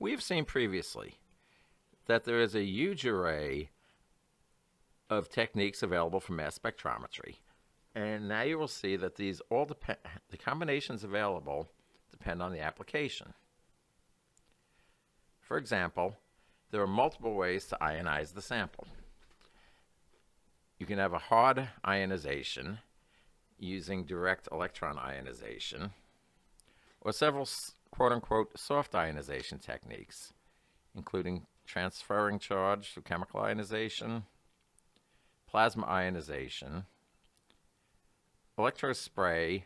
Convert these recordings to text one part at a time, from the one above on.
We've seen previously that there is a huge array of techniques available for mass spectrometry. And now you will see that these all depend, the combinations available depend on the application. For example, there are multiple ways to ionize the sample. You can have a hard ionization using direct electron ionization, or several quote-unquote soft ionization techniques, including transferring charge through chemical ionization, plasma ionization, electrospray,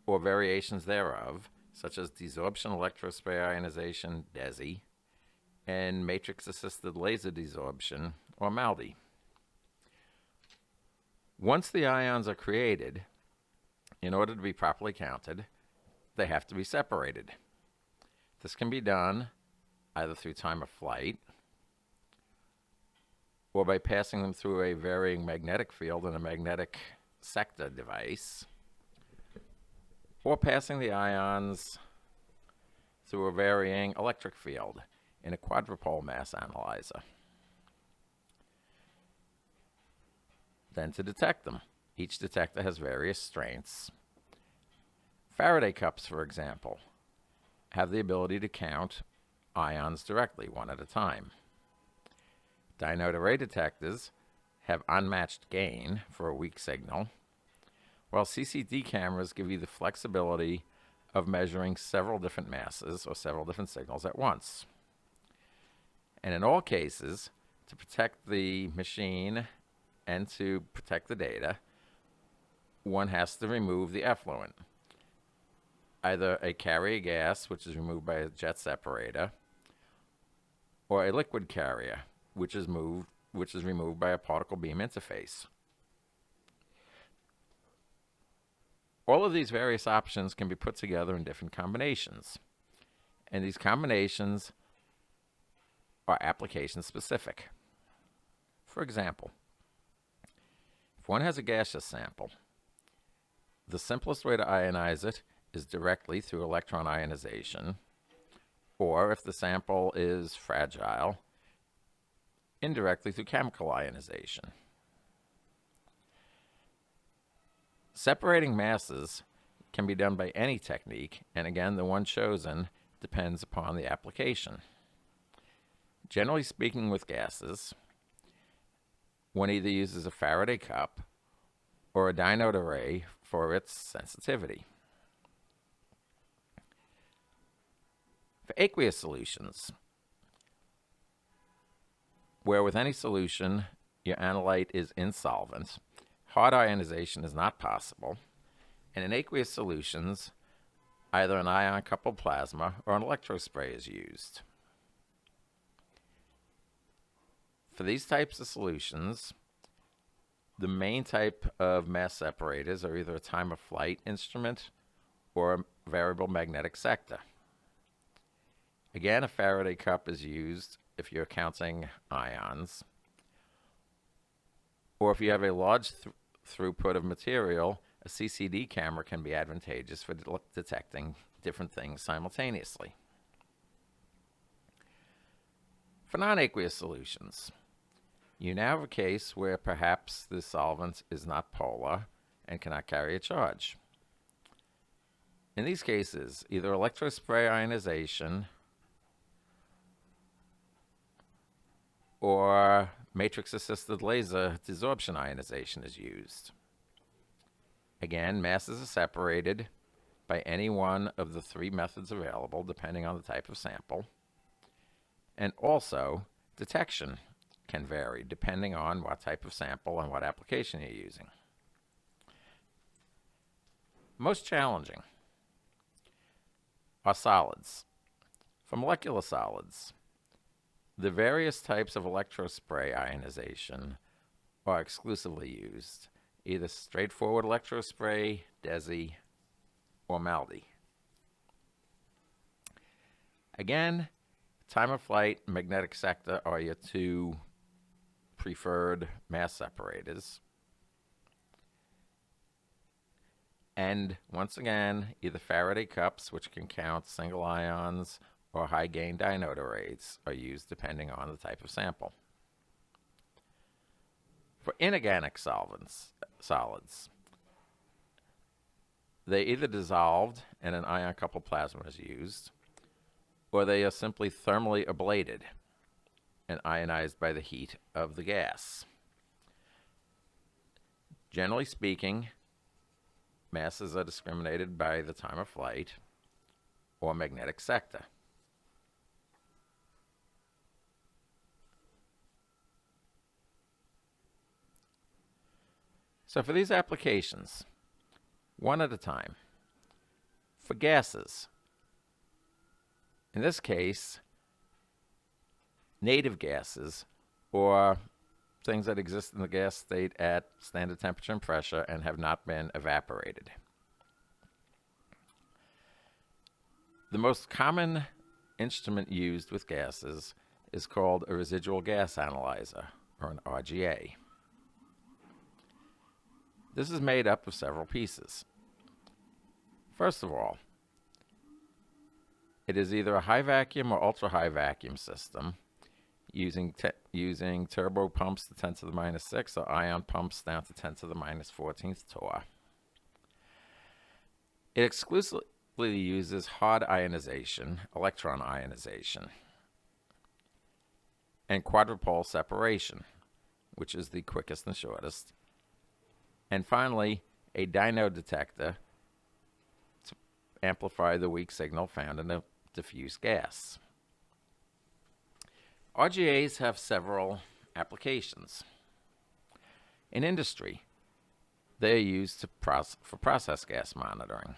or variations thereof, such as desorption electrospray ionization, DESI, and matrix-assisted laser desorption, or MALDI. Once the ions are created, in order to be properly counted, they have to be separated. This can be done either through time of flight or by passing them through a varying magnetic field in a magnetic sector device, or passing the ions through a varying electric field in a quadrupole mass analyzer. Then to detect them. Each detector has various strengths. Faraday cups, for example, have the ability to count ions directly, one at a time. Dynode array detectors have unmatched gain for a weak signal, while CCD cameras give you the flexibility of measuring several different masses or several different signals at once. And in all cases, to protect the machine and to protect the data, one has to remove the effluent, either a carrier gas, which is removed by a jet separator, or a liquid carrier, which is removed by a particle beam interface. All of these various options can be put together in different combinations, and these combinations are application specific. For example, if one has a gaseous sample, the simplest way to ionize it is directly through electron ionization, or if the sample is fragile, indirectly through chemical ionization. Separating masses can be done by any technique, and again, the one chosen depends upon the application. Generally speaking, with gases, one either uses a Faraday cup or a dynode array for its sensitivity. For aqueous solutions, where with any solution your analyte is insolvent, hard ionization is not possible, and in aqueous solutions, either an ion-coupled plasma or an electrospray is used. For these types of solutions, the main type of mass separators are either a time-of-flight instrument or a variable magnetic sector. Again, a Faraday cup is used if you're counting ions, or if you have a large throughput of material, a CCD camera can be advantageous for detecting different things simultaneously. For non-aqueous solutions, you now have a case where perhaps the solvent is not polar and cannot carry a charge. In these cases, either electrospray ionization or matrix-assisted laser desorption ionization is used. Again, masses are separated by any one of the three methods available, depending on the type of sample. And also, detection can vary depending on what type of sample and what application you're using. Most challenging are solids. For molecular solids, the various types of electrospray ionization are exclusively used, either straightforward electrospray, DESI, or MALDI. Again, time of flight and magnetic sector are your two preferred mass separators. And once again, either Faraday cups, which can count single ions, or high-gain dynode arrays are used depending on the type of sample. For inorganic solids, they either dissolved and an ion-coupled plasma is used, or they are simply thermally ablated and ionized by the heat of the gas. Generally speaking, masses are discriminated by the time of flight or magnetic sector. So for these applications, one at a time, for gases, in this case, native gases, or things that exist in the gas state at standard temperature and pressure and have not been evaporated. The most common instrument used with gases is called a residual gas analyzer, or an RGA. This is made up of several pieces. First of all, it is either a high vacuum or ultra high vacuum system using turbo pumps to 10 to the minus 6 or ion pumps down to 10 to the minus 14th torr. It exclusively uses hard ionization, electron ionization, and quadrupole separation, which is the quickest and shortest. And finally, a dynode detector to amplify the weak signal found in a diffuse gas. RGAs have several applications. In industry, they are used for process gas monitoring.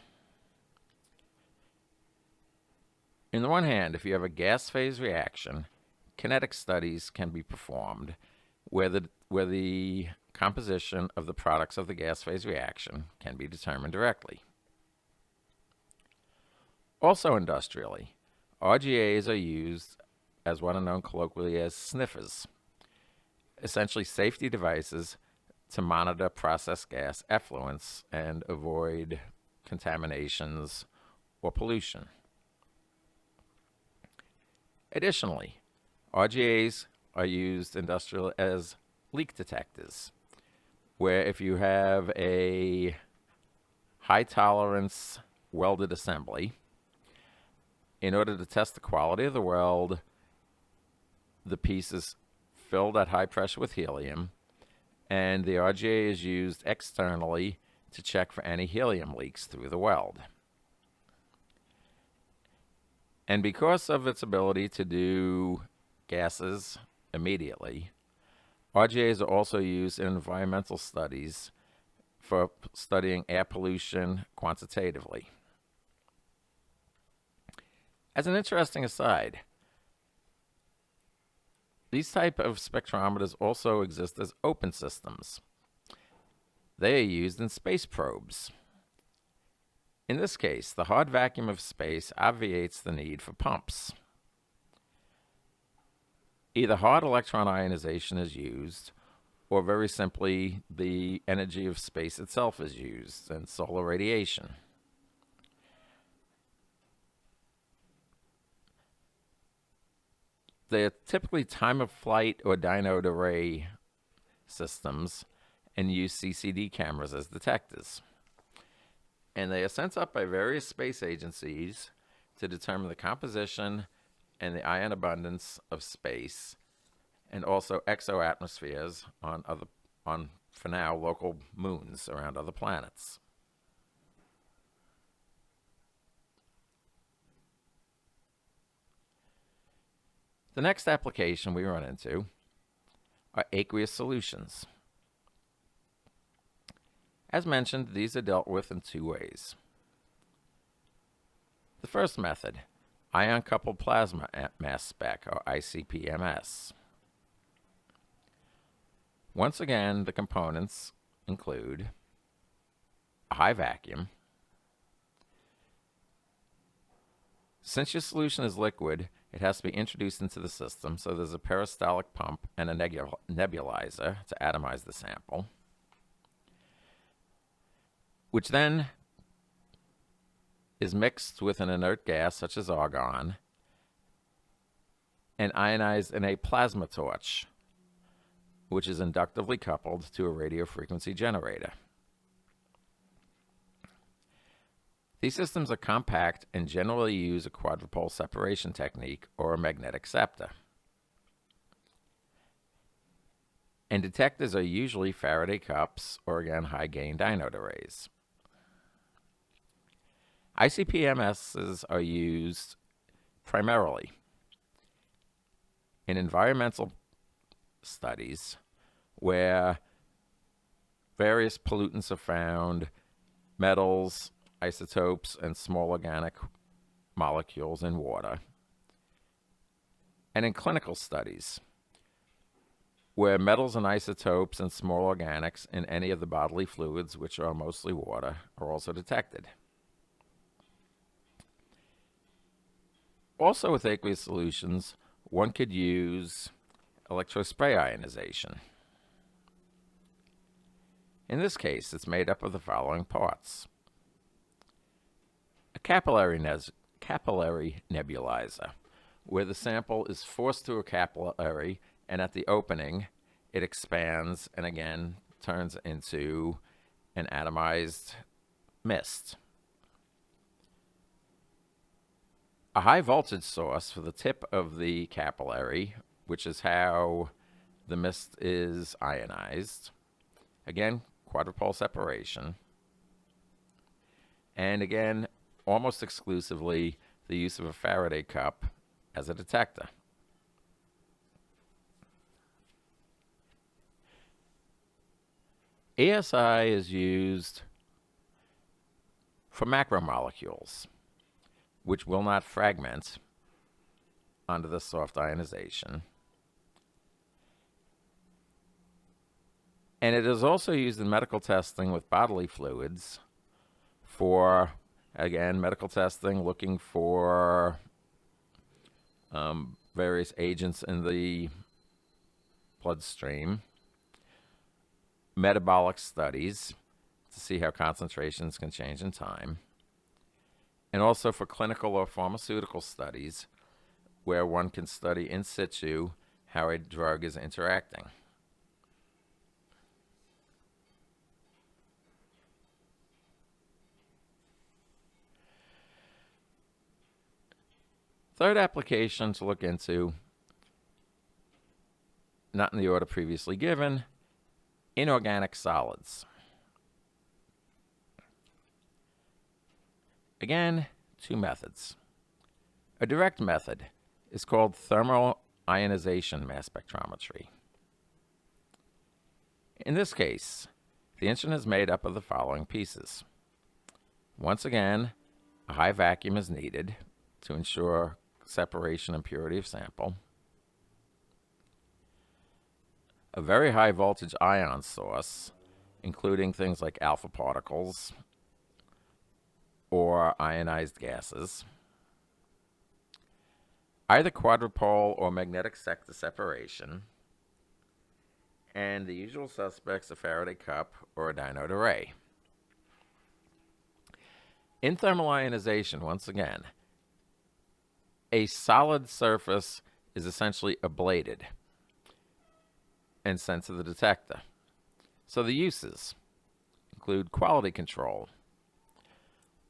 On the one hand, if you have a gas phase reaction, kinetic studies can be performed where the composition of the products of the gas phase reaction can be determined directly. Also industrially, RGAs are used as what are known colloquially as sniffers, essentially safety devices to monitor process gas effluents and avoid contaminations or pollution. Additionally, RGAs are used industrially as leak detectors, where if you have a high tolerance welded assembly, in order to test the quality of the weld, the piece is filled at high pressure with helium, and the RGA is used externally to check for any helium leaks through the weld. And because of its ability to do gases immediately, RGAs are also used in environmental studies for studying air pollution quantitatively. As an interesting aside, these type of spectrometers also exist as open systems. They are used in space probes. In this case, the hard vacuum of space obviates the need for pumps. Either hard electron ionization is used, or very simply, the energy of space itself is used, and solar radiation. They are typically time-of-flight or dynode array systems and use CCD cameras as detectors. And they are sent up by various space agencies to determine the composition and the ion abundance of space, and also exoatmospheres on, for now, local moons around other planets. The next application we run into are aqueous solutions. As mentioned, these are dealt with in two ways. The first method, ion-coupled plasma mass spec, or ICP-MS. Once again, the components include a high vacuum. Since your solution is liquid, it has to be introduced into the system, so there's a peristaltic pump and a nebulizer to atomize the sample, which then is mixed with an inert gas such as argon and ionized in a plasma torch, which is inductively coupled to a radio frequency generator. These systems are compact and generally use a quadrupole separation technique or a magnetic septa. And detectors are usually Faraday cups or, again, high-gain dynode arrays. ICP-MSs are used primarily in environmental studies where various pollutants are found, metals, isotopes, and small organic molecules in water, and in clinical studies where metals and isotopes and small organics in any of the bodily fluids, which are mostly water, are also detected. Also with aqueous solutions, one could use electrospray ionization. In this case, it's made up of the following parts. A capillary nebulizer, where the sample is forced through a capillary, and at the opening, it expands and again turns into an atomized mist. A high voltage source for the tip of the capillary, which is how the mist is ionized. Again, quadrupole separation. And again, almost exclusively, the use of a Faraday cup as a detector. ASI is used for macromolecules, which will not fragment under the soft ionization. And it is also used in medical testing with bodily fluids for, again, medical testing, looking for various agents in the bloodstream, metabolic studies to see how concentrations can change in time, and also for clinical or pharmaceutical studies where one can study in situ how a drug is interacting. Third application to look into, not in the order previously given, inorganic solids. Again, two methods. A direct method is called thermal ionization mass spectrometry. In this case, the instrument is made up of the following pieces. Once again, a high vacuum is needed to ensure separation and purity of sample. A very high voltage ion source, including things like alpha particles or ionized gases. Either quadrupole or magnetic sector separation. And the usual suspects, a Faraday cup or a dynode array. In thermal ionization, once again, a solid surface is essentially ablated and sent to the detector. So the uses include quality control,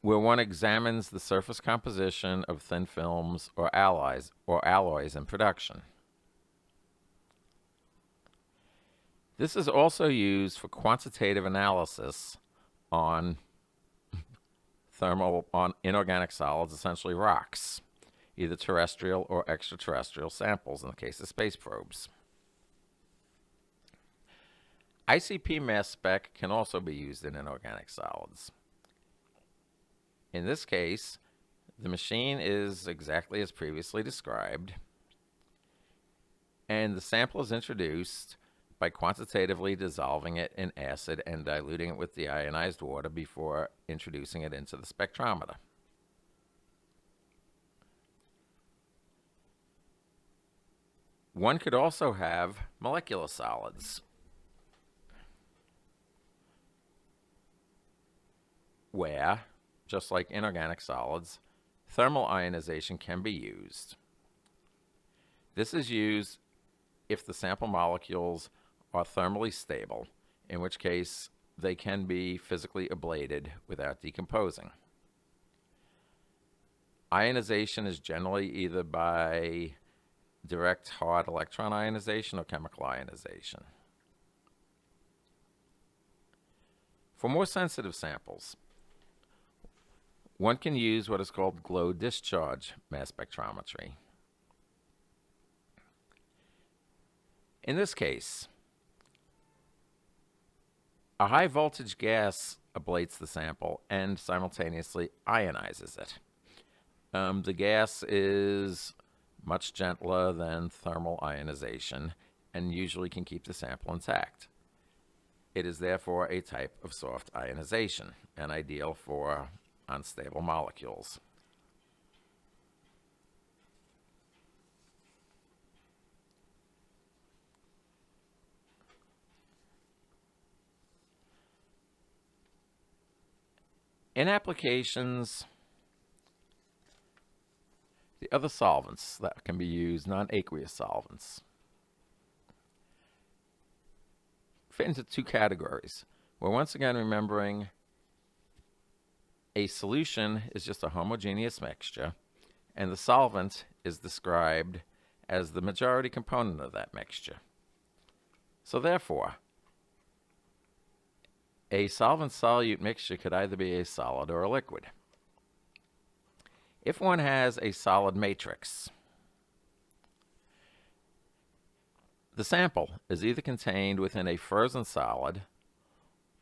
where one examines the surface composition of thin films or alloys in production. This is also used for quantitative analysis on inorganic solids, essentially rocks, either terrestrial or extraterrestrial samples in the case of space probes. ICP mass spec can also be used in inorganic solids. In this case, the machine is exactly as previously described, and the sample is introduced by quantitatively dissolving it in acid and diluting it with the ionized water before introducing it into the spectrometer. One could also have molecular solids, where, just like inorganic solids, thermal ionization can be used. This is used if the sample molecules are thermally stable, in which case they can be physically ablated without decomposing. Ionization is generally either by direct hard electron ionization or chemical ionization. For more sensitive samples, one can use what is called glow discharge mass spectrometry. In this case, a high voltage gas ablates the sample and simultaneously ionizes it. The gas is much gentler than thermal ionization and usually can keep the sample intact. It is therefore a type of soft ionization and ideal for unstable molecules. In applications, the other solvents that can be used, non-aqueous solvents, fit into two categories. We're once again remembering a solution is just a homogeneous mixture, and the solvent is described as the majority component of that mixture. So therefore, a solvent-solute mixture could either be a solid or a liquid. If one has a solid matrix, the sample is either contained within a frozen solid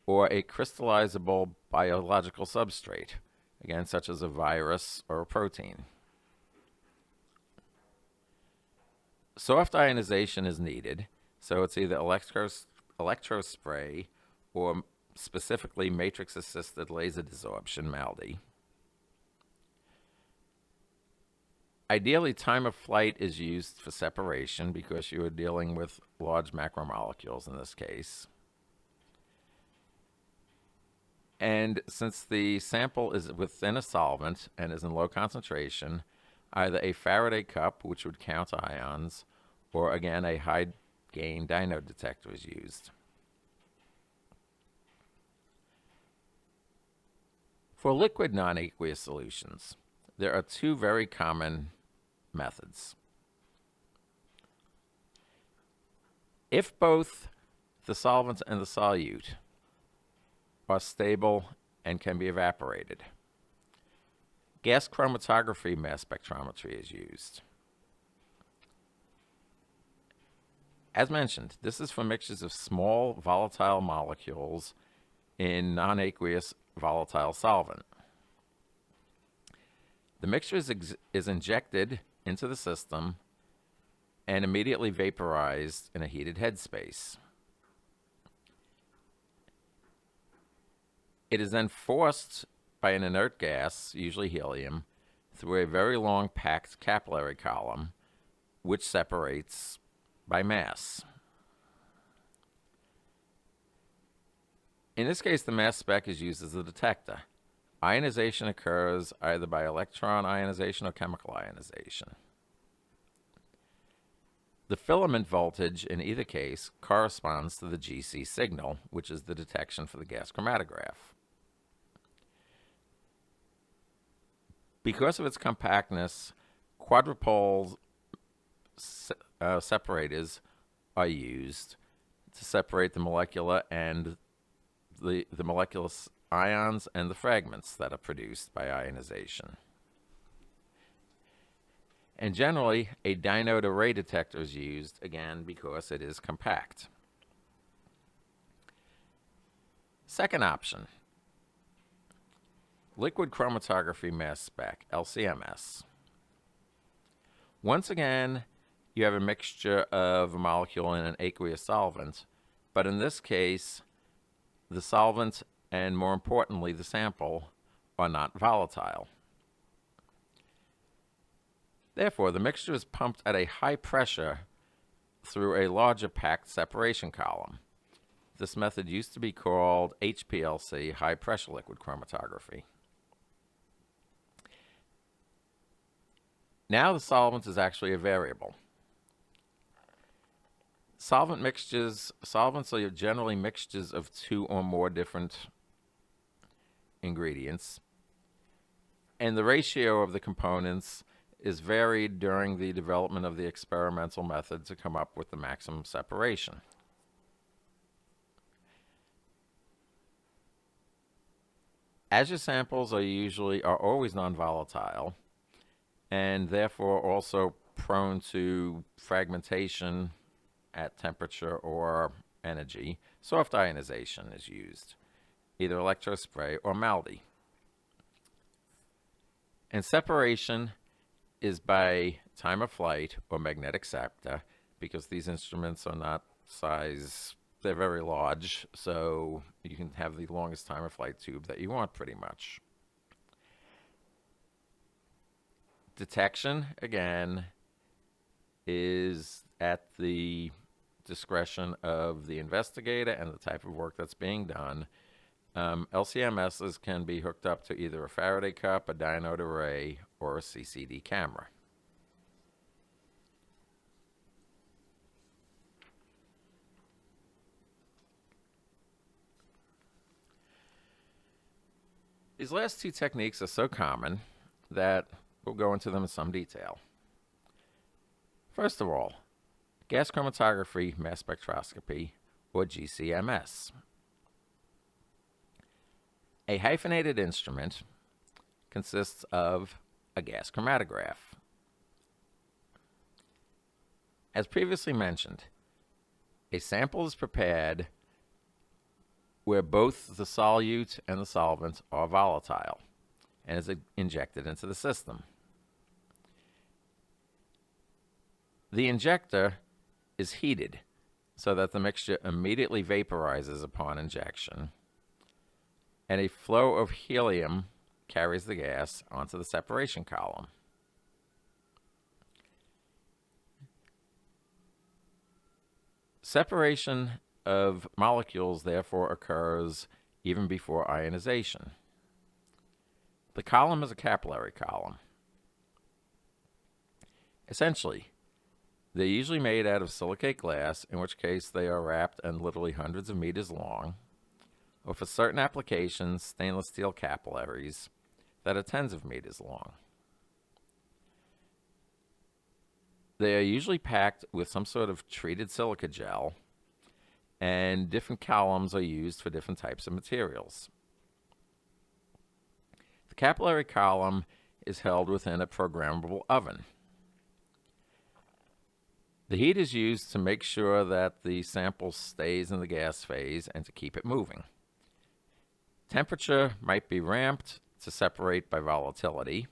or a crystallizable biological substrate, again, such as a virus or a protein. Soft ionization is needed, so it's either electrospray or specifically matrix-assisted laser desorption, MALDI. Ideally, time of flight is used for separation because you are dealing with large macromolecules in this case. And since the sample is within a solvent and is in low concentration, either a Faraday cup, which would count ions, or again, a high-gain dynode detector is used. For liquid non-aqueous solutions, there are two very common methods. If both the solvent and the solute are stable and can be evaporated, gas chromatography mass spectrometry is used. As mentioned, this is for mixtures of small volatile molecules in non-aqueous volatile solvent. The mixture is injected into the system and immediately vaporized in a heated headspace. It is then forced by an inert gas, usually helium, through a very long packed capillary column, which separates by mass. In this case, the mass spec is used as a detector. Ionization occurs either by electron ionization or chemical ionization. The filament voltage in either case corresponds to the GC signal, which is the detection for the gas chromatograph. Because of its compactness, quadrupole separators are used to separate the molecular and the molecular ions and the fragments that are produced by ionization. And generally, a dynode array detector is used, again, because it is compact. Second option, liquid chromatography mass spec, LCMS. Once again, you have a mixture of a molecule in an aqueous solvent, but in this case, the solvent and, more importantly, the sample are not volatile. Therefore, the mixture is pumped at a high pressure through a larger packed separation column. This method used to be called HPLC, high pressure liquid chromatography. Now the solvent is actually a variable. Solvents are generally mixtures of two or more different ingredients, and the ratio of the components is varied during the development of the experimental method to come up with the maximum separation. As your samples are always non-volatile, and therefore also prone to fragmentation at temperature or energy, soft ionization is used, either electrospray or MALDI. And separation is by time of flight or magnetic scepter, because these instruments are not they're very large, so you can have the longest time of flight tube that you want pretty much. Detection, again, is at the discretion of the investigator and the type of work that's being done. LCMSs can be hooked up to either a Faraday cup, a diode array, or a CCD camera. These last two techniques are so common that we'll go into them in some detail. First of all, gas chromatography mass spectroscopy, or GCMS. A hyphenated instrument consists of a gas chromatograph. As previously mentioned, a sample is prepared where both the solute and the solvent are volatile and is injected into the system. The injector is heated so that the mixture immediately vaporizes upon injection, and a flow of helium carries the gas onto the separation column. Separation of molecules, therefore, occurs even before ionization. The column is a capillary column. Essentially, they're usually made out of silicate glass, in which case they are wrapped and literally hundreds of meters long, or for certain applications, stainless steel capillaries that are tens of meters long. They are usually packed with some sort of treated silica gel, and different columns are used for different types of materials. The capillary column is held within a programmable oven. The heat is used to make sure that the sample stays in the gas phase and to keep it moving. Temperature might be ramped to separate by volatility,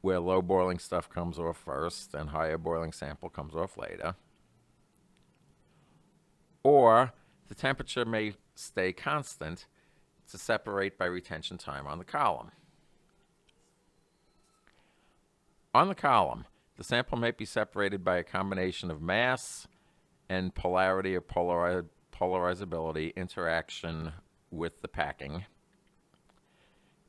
where low boiling stuff comes off first and higher boiling sample comes off later. Or the temperature may stay constant to separate by retention time on the column. On the column, the sample may be separated by a combination of mass and polarity or polarizability interaction with the packing.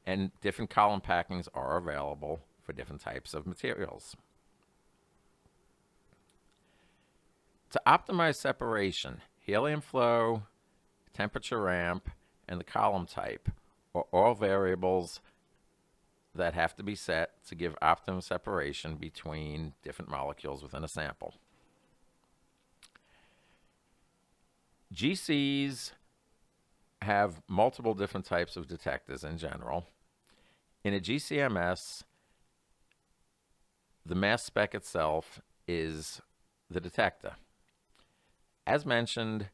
And different column packings are available for different types of materials. To optimize separation, helium flow, temperature ramp, and the column type are all variables that have to be set to give optimum separation between different molecules within a sample. GCs have multiple different types of detectors in general. In a GCMS, the mass spec itself is the detector. As mentioned,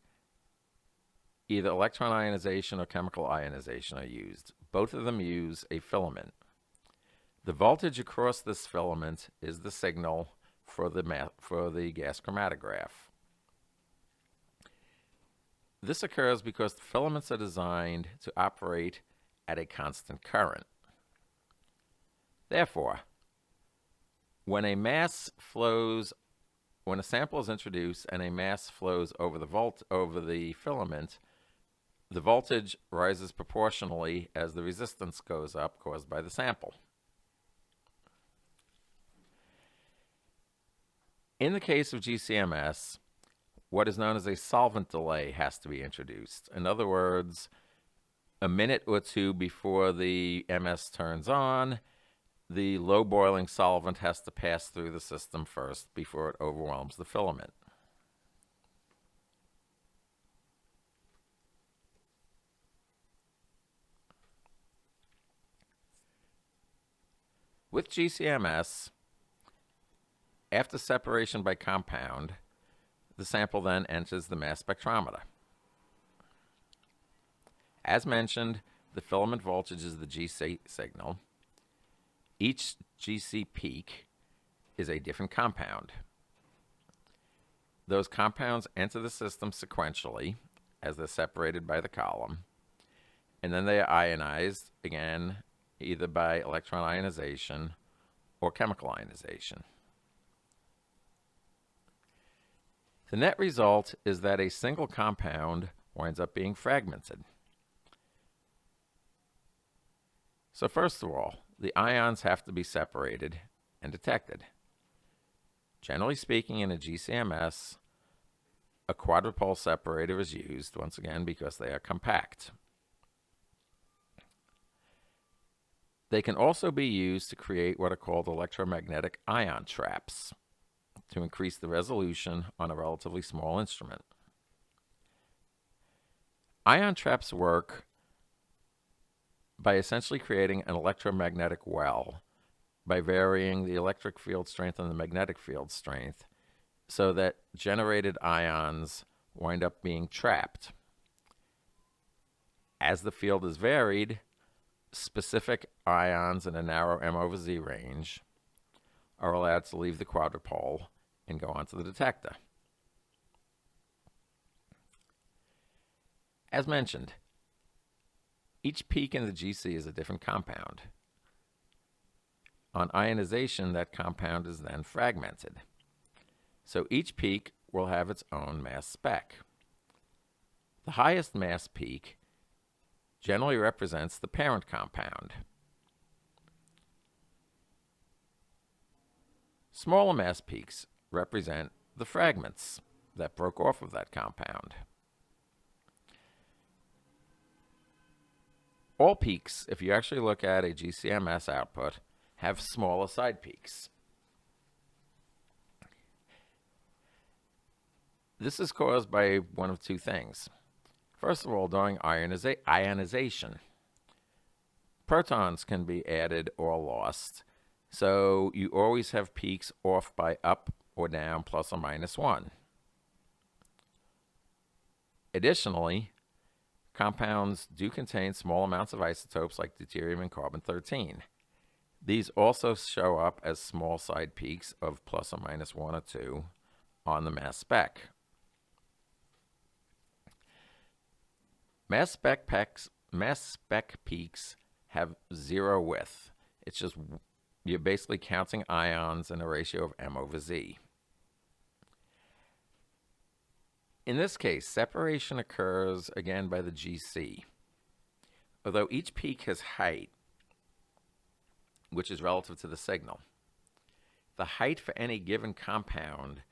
either electron ionization or chemical ionization are used. Both of them use a filament. The voltage across this filament is the signal for the gas chromatograph. This occurs because the filaments are designed to operate at a constant current. Therefore, when a sample is introduced and a mass flows over the filament, the voltage rises proportionally as the resistance goes up caused by the sample. In the case of GCMS, what is known as a solvent delay has to be introduced. In other words, a minute or two before the MS turns on, the low boiling solvent has to pass through the system first before it overwhelms the filament. With GCMS, after separation by compound, the sample then enters the mass spectrometer. As mentioned, the filament voltage is the GC signal. Each GC peak is a different compound. Those compounds enter the system sequentially as they're separated by the column, and then they are ionized, again, either by electron ionization or chemical ionization. The net result is that a single compound winds up being fragmented. So first of all, the ions have to be separated and detected. Generally speaking, in a GCMS, a quadrupole separator is used, once again, because they are compact. They can also be used to create what are called electromagnetic ion traps to increase the resolution on a relatively small instrument. Ion traps work by essentially creating an electromagnetic well by varying the electric field strength and the magnetic field strength so that generated ions wind up being trapped. As the field is varied, specific ions in a narrow M/Z range are allowed to leave the quadrupole and go onto the detector. As mentioned, each peak in the GC is a different compound. On ionization, that compound is then fragmented. So each peak will have its own mass spec. The highest mass peak generally represents the parent compound. Smaller mass peaks represent the fragments that broke off of that compound. All peaks, if you actually look at a GCMS output, have smaller side peaks. This is caused by one of two things. First of all, during ionization, protons can be added or lost, so you always have peaks off by up or down plus or minus 1. Additionally, compounds do contain small amounts of isotopes like deuterium and carbon-13. These also show up as small side peaks of plus or minus 1 or 2 on the mass spec. Mass spec peaks have zero width. It's just, you're basically counting ions in a ratio of M/Z. In this case, separation occurs again by the GC. Although each peak has height, which is relative to the signal. The height for any given compound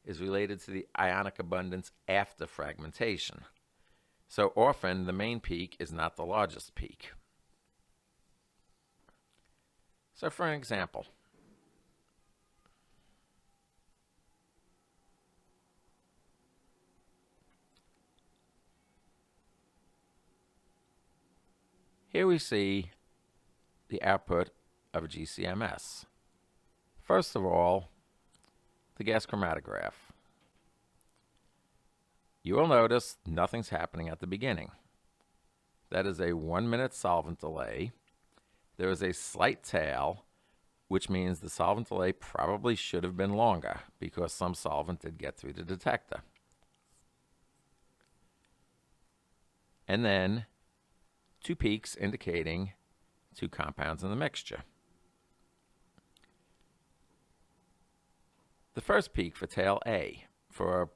is related to the ionic abundance after fragmentation. So often, the main peak is not the largest peak. So for an example, here we see the output of a GCMS. First of all, the gas chromatograph. You will notice nothing's happening at the beginning. That is a 1-minute solvent delay. There is a slight tail, which means the solvent delay probably should have been longer because some solvent did get through the detector. And then 2 peaks indicating 2 compounds in the mixture. The first peak for tail A, for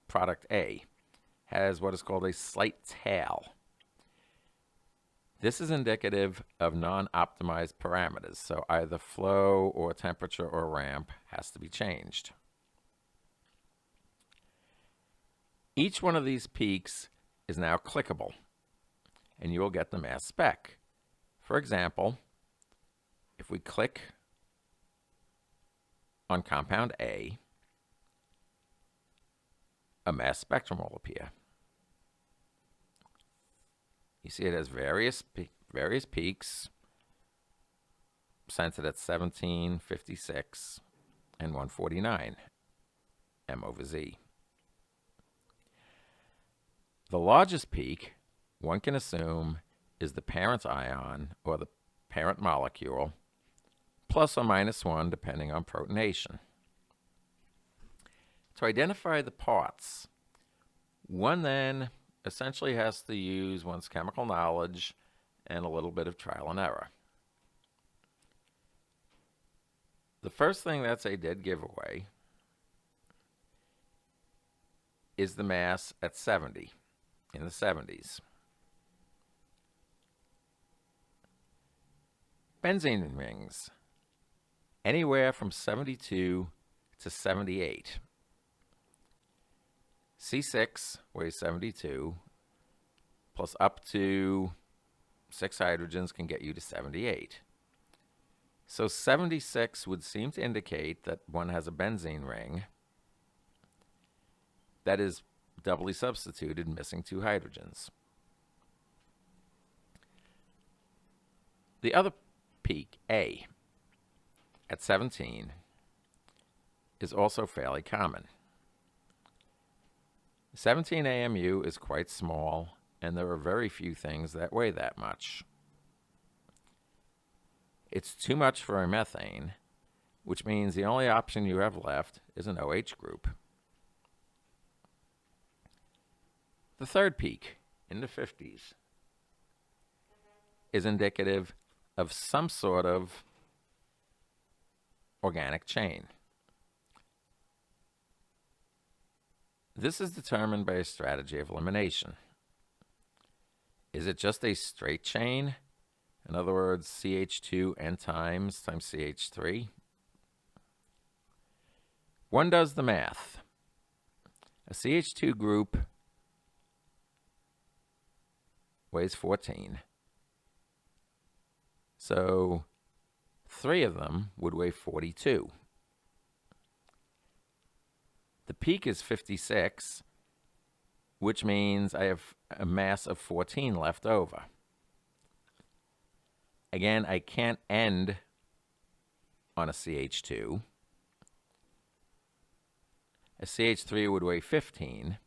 product A, has what is called a slight tail. This is indicative of non-optimized parameters, so either flow or temperature or ramp has to be changed. Each one of these peaks is now clickable, and you will get the mass spec. For example, if we click on compound A mass spectrum will appear. You see it has various peaks centered at 17, 56, and 149 m/z. The largest peak, one can assume, is the parent ion or the parent molecule, plus or minus 1 depending on protonation. To identify the parts, one then essentially has to use one's chemical knowledge and a little bit of trial and error. The first thing that's a dead giveaway is the mass at 70, in the 70s. Benzene rings, anywhere from 72 to 78. C6 weighs 72, plus up to 6 hydrogens can get you to 78. So 76 would seem to indicate that one has a benzene ring that is doubly substituted, missing 2 hydrogens. The other peak, A, at 17, is also fairly common. 17 AMU is quite small, and there are very few things that weigh that much. It's too much for a methane, which means the only option you have left is an OH group. The third peak, in the 50s, is indicative of some sort of organic chain. This is determined by a strategy of elimination. Is it just a straight chain? In other words, CH2 n times CH3? One does the math. A CH2 group weighs 14. So 3 of them would weigh 42. The peak is 56, which means I have a mass of 14 left over. Again, I can't end on a CH2. A CH3 would weigh 15.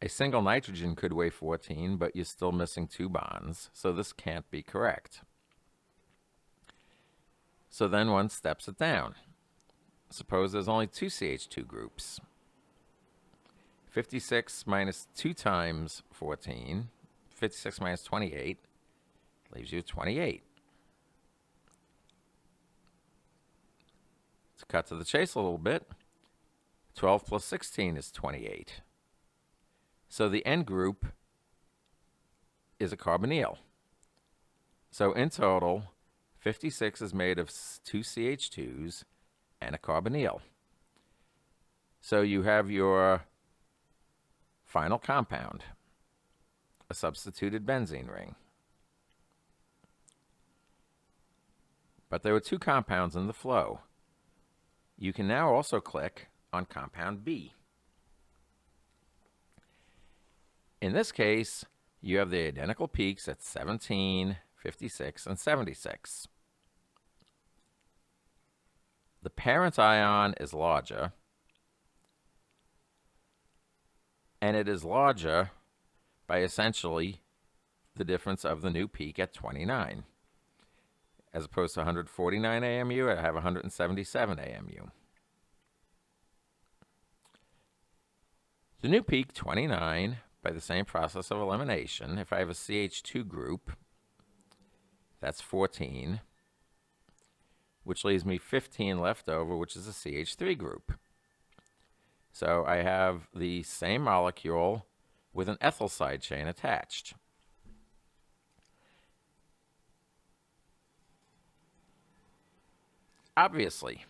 A single nitrogen could weigh 14, but you're still missing 2 bonds, so this can't be correct. So then one steps it down. Suppose there's only 2 CH2 groups. 56 minus 2 times 14, 56 minus 28, leaves you 28. To cut to the chase a little bit, 12 plus 16 is 28. So the N group is a carbonyl. So in total, 56 is made of 2 CH2s and a carbonyl. So you have your final compound, a substituted benzene ring. But there were 2 compounds in the flow. You can now also click on compound B. In this case, you have the identical peaks at 17, 56, and 76. The parent ion is larger, and it is larger by essentially the difference of the new peak at 29. As opposed to 149 AMU, I have 177 AMU. The new peak, 29, by the same process of elimination, if I have a CH2 group, that's 14, which leaves me 15 left over, which is a CH3 group. So I have the same molecule with an ethyl side chain attached. Obviously,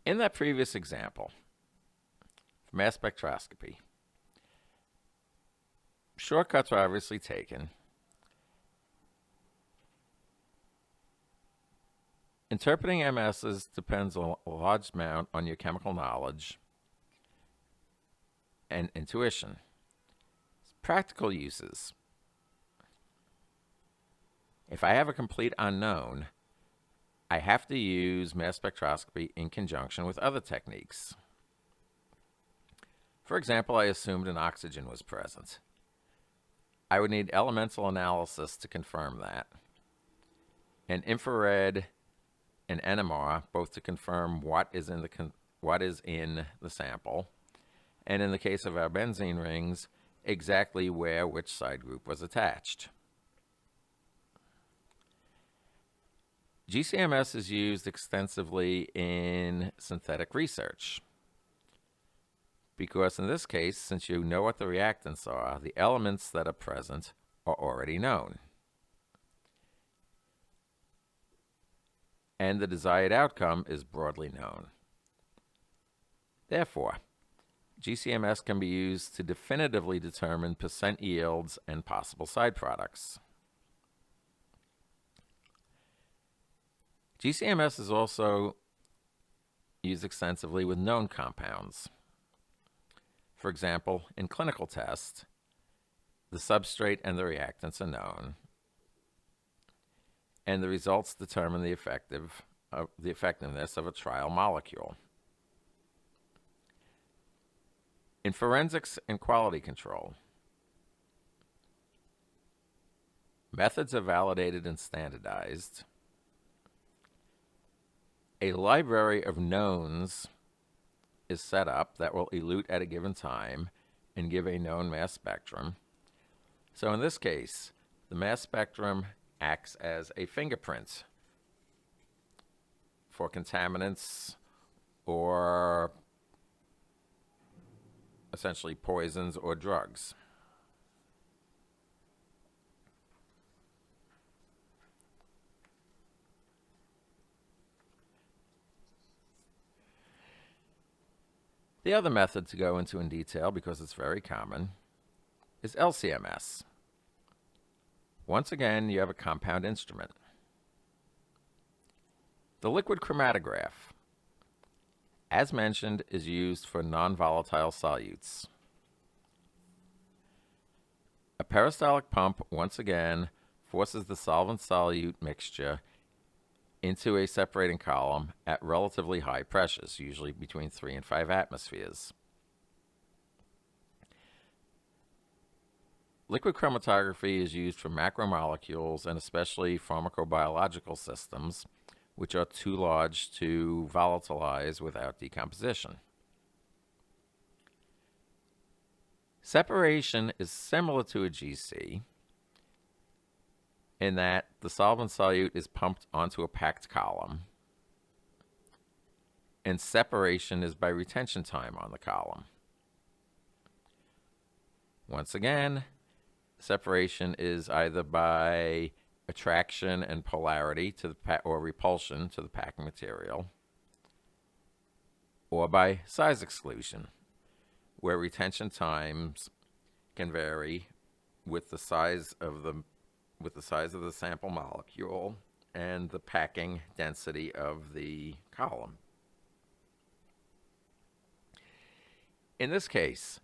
In that previous example, for mass spectroscopy, shortcuts are obviously taken. Interpreting MSs depends a large amount on your chemical knowledge and intuition. Practical uses. If I have a complete unknown, I have to use mass spectroscopy in conjunction with other techniques. For example, I assumed an oxygen was present. I would need elemental analysis to confirm that, and infrared and NMR both to confirm what is in the sample, and in the case of our benzene rings, exactly where which side group was attached. GCMS is used extensively in synthetic research because in this case, since you know what the reactants are, the elements that are present are already known. And the desired outcome is broadly known. Therefore, GCMS can be used to definitively determine percent yields and possible side products. GCMS is also used extensively with known compounds. For example, in clinical tests, the substrate and the reactants are known, and the results determine the effectiveness of a trial molecule. In forensics and quality control, methods are validated and standardized. A library of knowns is set up that will elute at a given time and give a known mass spectrum. So in this case, the mass spectrum acts as a fingerprint for contaminants or essentially poisons or drugs. The other method to go into in detail, because it's very common, is LCMS. Once again, you have a compound instrument. The liquid chromatograph, as mentioned, is used for non-volatile solutes. A peristaltic pump, once again, forces the solvent-solute mixture into a separating column at relatively high pressures, usually between 3 and 5 atmospheres. Liquid chromatography is used for macromolecules and especially pharmacobiological systems, which are too large to volatilize without decomposition. Separation is similar to a GC in that the solvent solute is pumped onto a packed column, and separation is by retention time on the column. Once again, separation is either by attraction and polarity to the or repulsion to the packing material, or by size exclusion, where retention times can vary with the size of the sample molecule and the packing density of the column. In this case,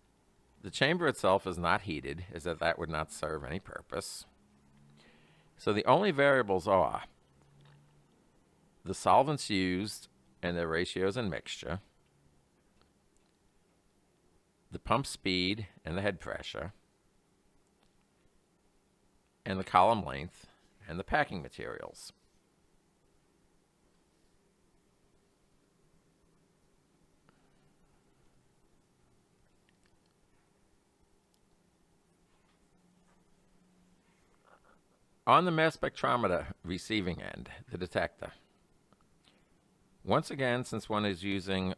the chamber itself is not heated, as that would not serve any purpose. So the only variables are the solvents used and their ratios and mixture, the pump speed and the head pressure, and the column length and the packing materials. On the mass spectrometer receiving end, the detector. Once again, since one is using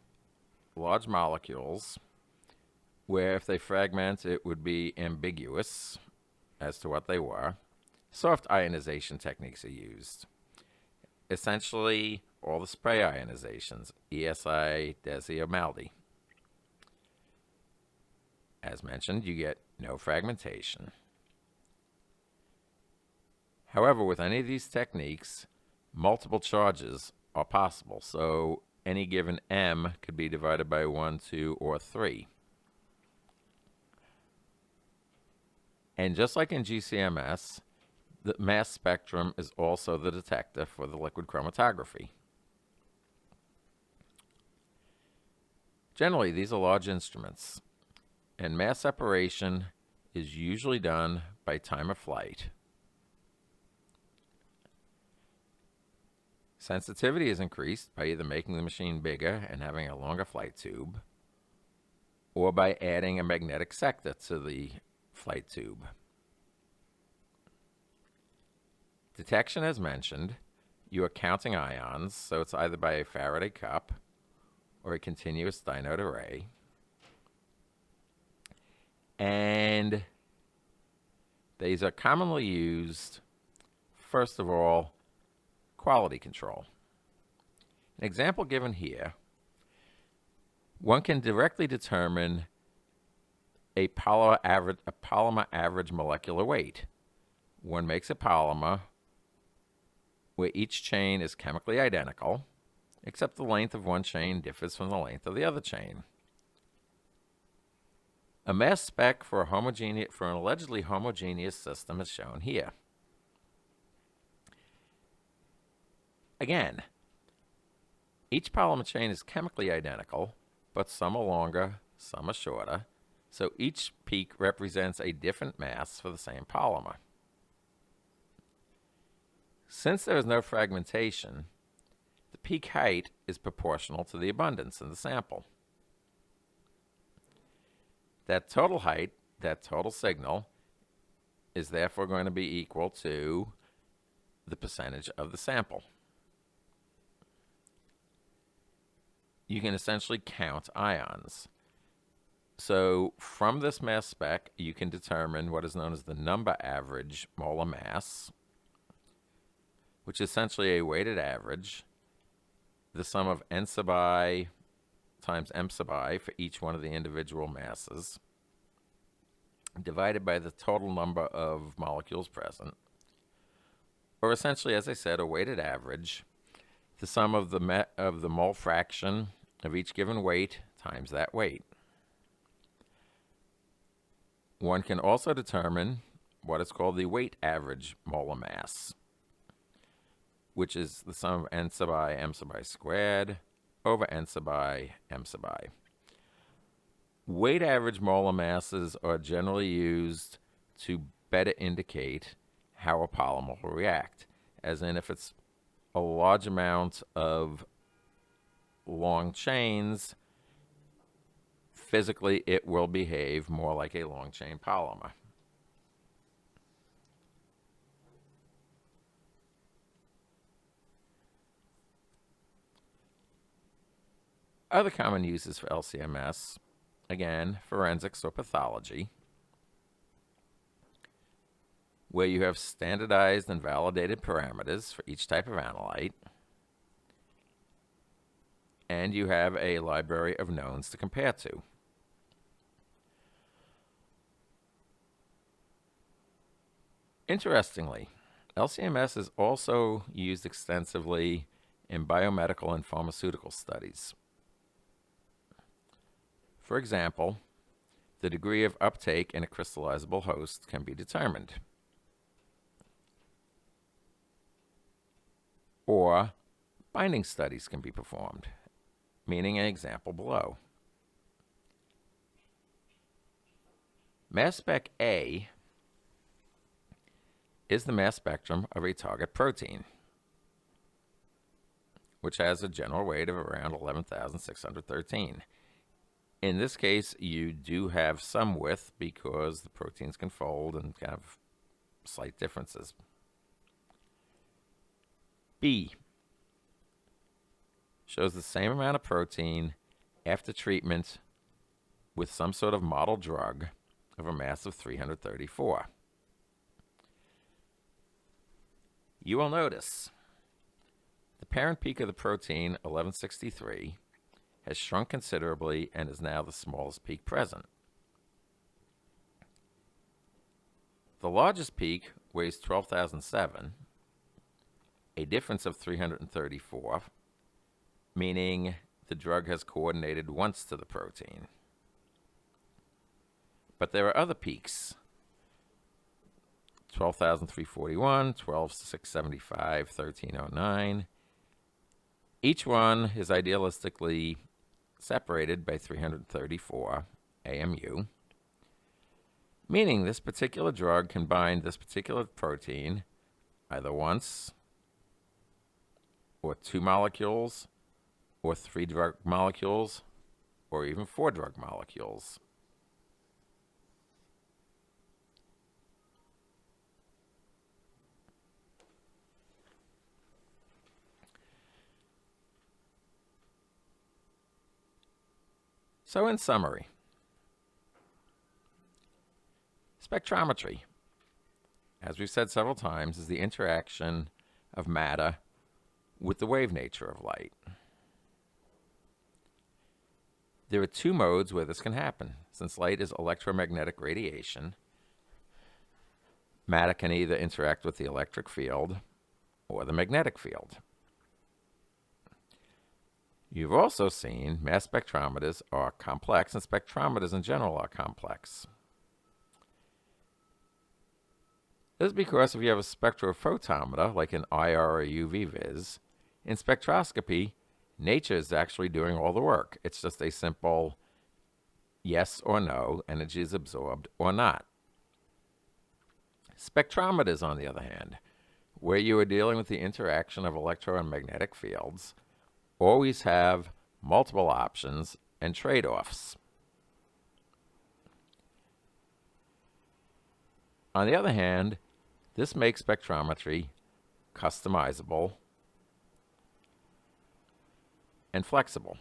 large molecules, where if they fragment, it would be ambiguous as to what they were, soft ionization techniques are used. Essentially, all the spray ionizations, ESI, DESI, or MALDI. As mentioned, you get no fragmentation. However, with any of these techniques, multiple charges are possible. So any given M could be divided by 1, 2, or 3. And just like in GCMS, the mass spectrum is also the detector for the liquid chromatography. Generally, these are large instruments, and mass separation is usually done by time of flight. Sensitivity is increased by either making the machine bigger and having a longer flight tube, or by adding a magnetic sector to the flight tube. Detection, as mentioned, you are counting ions, so it's either by a Faraday cup or a continuous dynode array. And these are commonly used, first of all, quality control. An example given here, one can directly determine a polymer average molecular weight. One makes a polymer where each chain is chemically identical, except the length of one chain differs from the length of the other chain. A mass spec for an allegedly homogeneous system is shown here. Again, each polymer chain is chemically identical, but some are longer, some are shorter, so each peak represents a different mass for the same polymer. Since there is no fragmentation, the peak height is proportional to the abundance in the sample. That total height, that total signal, is therefore going to be equal to the percentage of the sample. You can essentially count ions. So from this mass spec, you can determine what is known as the number average molar mass, which is essentially a weighted average, the sum of n sub I times m sub I for each one of the individual masses, divided by the total number of molecules present, or essentially, as I said, a weighted average, the sum of the mole fraction of each given weight times that weight. One can also determine what is called the weight average molar mass, which is the sum of n sub I m sub I squared over n sub I m sub I. Weight average molar masses are generally used to better indicate how a polymer will react, as in if it's a large amount of long chains, physically it will behave more like a long chain polymer. Other common uses for LCMS, again, forensics or pathology, where you have standardized and validated parameters for each type of analyte, and you have a library of knowns to compare to. Interestingly, LCMS is also used extensively in biomedical and pharmaceutical studies. For example, the degree of uptake in a crystallizable host can be determined. Or binding studies can be performed, meaning an example below. Mass spec A is the mass spectrum of a target protein, which has a general weight of around 11,613. In this case, you do have some width because the proteins can fold and have slight differences. B shows the same amount of protein after treatment with some sort of model drug of a mass of 334. You will notice The parent peak of the protein, 1163, has shrunk considerably and is now the smallest peak present. The largest peak weighs 12,007, a difference of 334, meaning the drug has coordinated once to the protein. But there are other peaks: 12,341, 12,675, 1309. Each one is idealistically separated by 334 AMU, meaning this particular drug can bind this particular protein either once, or 2 molecules, or 3 drug molecules, or even 4 drug molecules. So in summary, spectrometry, as we've said several times, is the interaction of matter with the wave nature of light. There are 2 modes where this can happen. Since light is electromagnetic radiation, matter can either interact with the electric field or the magnetic field. You've also seen mass spectrometers are complex, and spectrometers in general are complex. This is because if you have a spectrophotometer, like an IR or UV vis, in spectroscopy, nature is actually doing all the work. It's just a simple yes or no, energy is absorbed or not. Spectrometers, on the other hand, where you are dealing with the interaction of electro and magnetic fields, always have multiple options and trade-offs. On the other hand, this makes spectrometry customizable and flexible.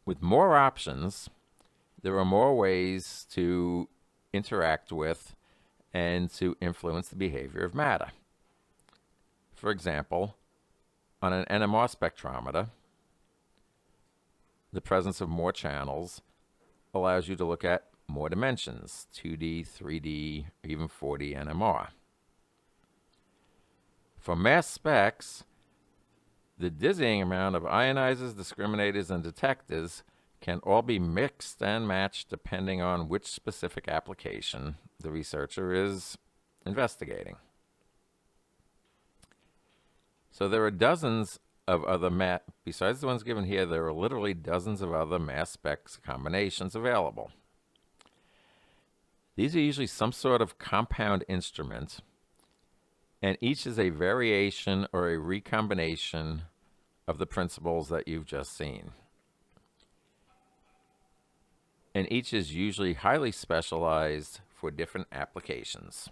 With more options, there are more ways to interact with and to influence the behavior of matter. For example, on an NMR spectrometer, the presence of more channels allows you to look at more dimensions, 2D, 3D, even 4D NMR. For mass specs, the dizzying amount of ionizers, discriminators, and detectors can all be mixed and matched depending on which specific application the researcher is investigating. So there are dozens of other besides the ones given here, there are literally dozens of other mass specs combinations available. These are usually some sort of compound instrument, and each is a variation or a recombination of the principles that you've just seen. And each is usually highly specialized for different applications.